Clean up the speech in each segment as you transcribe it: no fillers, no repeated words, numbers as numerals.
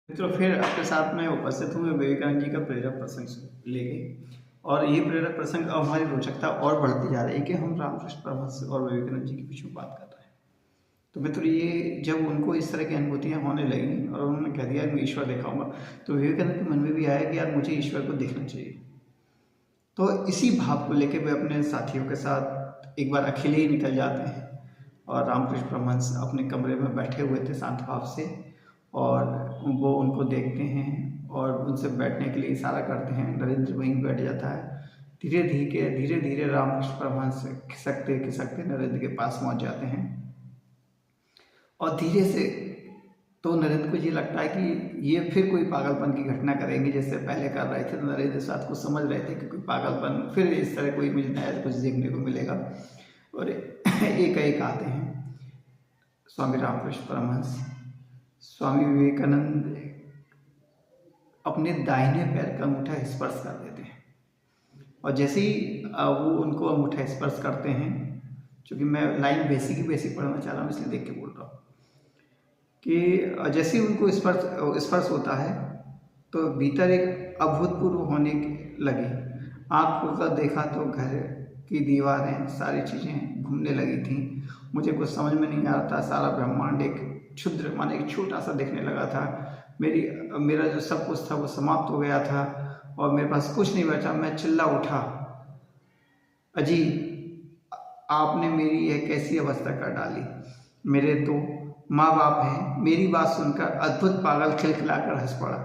मित्रों, फिर आपके साथ में उपस्थित हुए विवेकानंद जी का प्रेरक प्रसंग लेके। और ये प्रेरक प्रसंग अब हमारी रोचकता और बढ़ती जा रही है कि हम रामकृष्ण परमहंस और विवेकानंद जी के पीछे बात कर रहे हैं। तो मित्रों, ये जब उनको इस तरह की अनुभूतियाँ होने लगी और उन्होंने कह दिया मैं ईश्वर दिखाऊंगा, तो विवेकानंद के मन में भी आया कि यार मुझे ईश्वर को देखना चाहिए। तो इसी भाव को लेकर वे अपने साथियों के साथ एक बार अकेले ही निकल जाते हैं और रामकृष्ण परमहंस अपने कमरे में बैठे हुए थे शांत भाव से, और वो उनको देखते हैं और उनसे बैठने के लिए इशारा करते हैं। नरेंद्र वहीं बैठ जाता है। धीरे धीरे रामकृष्ण परमहंस खिसकते खिसकते नरेंद्र के पास पहुंच जाते हैं और धीरे से तो नरेंद्र को ये लगता है कि ये फिर कोई पागलपन की घटना करेंगे जैसे पहले कर रहे थे। तो नरेंद्र साथ को समझ रहे थे कि कोई पागलपन फिर इस तरह कोई मुझे नया कुछ देखने को मिलेगा। और एक आते हैं स्वामी रामकृष्ण परमहंस। स्वामी विवेकानंद अपने दाहिने पैर का अंगूठा स्पर्श कर देते हैं और जैसे ही वो उनको अंगूठा स्पर्श करते हैं, क्योंकि मैं लाइन बेसिक पढ़ना चाह रहा हूँ इसलिए देख के बोल रहा हूँ कि जैसे ही उनको स्पर्श होता है तो भीतर एक अभूतपूर्व होने लगी। आँख खोलकर देखा तो घर की दीवारें सारी चीज़ें घूमने लगी थीं। मुझे कुछ समझ में नहीं आ रहा था। सारा ब्रह्मांड एक क्षुद्र माने एक छोटा सा दिखने लगा था। मेरा जो सब कुछ था वो समाप्त हो गया था और मेरे पास कुछ नहीं बचा। मैं चिल्ला उठा, अजी आपने मेरी यह कैसी अवस्था कर डाली। मेरे तो माँ बाप हैं। मेरी बात सुनकर अद्भुत पागल खिलखिलाकर हंस पड़ा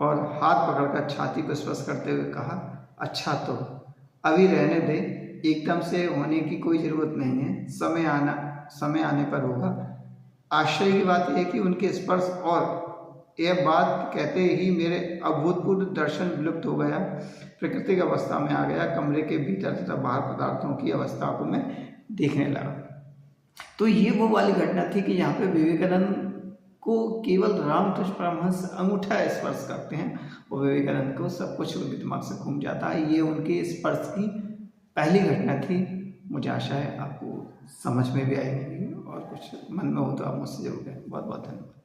और हाथ पकड़कर छाती को स्पर्श करते हुए कहा, अच्छा तो अभी रहने दे, एकदम से होने की कोई ज़रूरत नहीं है, समय आने पर होगा। आश्चर्य की बात यह है कि उनके स्पर्श और यह बात कहते ही मेरे अभूतपूर्व दर्शन विलुप्त हो गया। प्राकृतिक अवस्था में आ गया। कमरे के भीतर तथा बाहर पदार्थों की अवस्था को मैं देखने लगा। तो ये वो वाली घटना थी कि यहाँ पे विवेकानंद को केवल रामकृष्ण परमहंस अंगूठा स्पर्श करते हैं और विवेकानंद को सब कुछ उनके दिमाग से घूम जाता है। ये उनके स्पर्श की पहली घटना थी। मुझे आशा है आपको समझ में भी आएगी और कुछ मन में हो तो आप मुझसे जरूर कहें। बहुत बहुत धन्यवाद।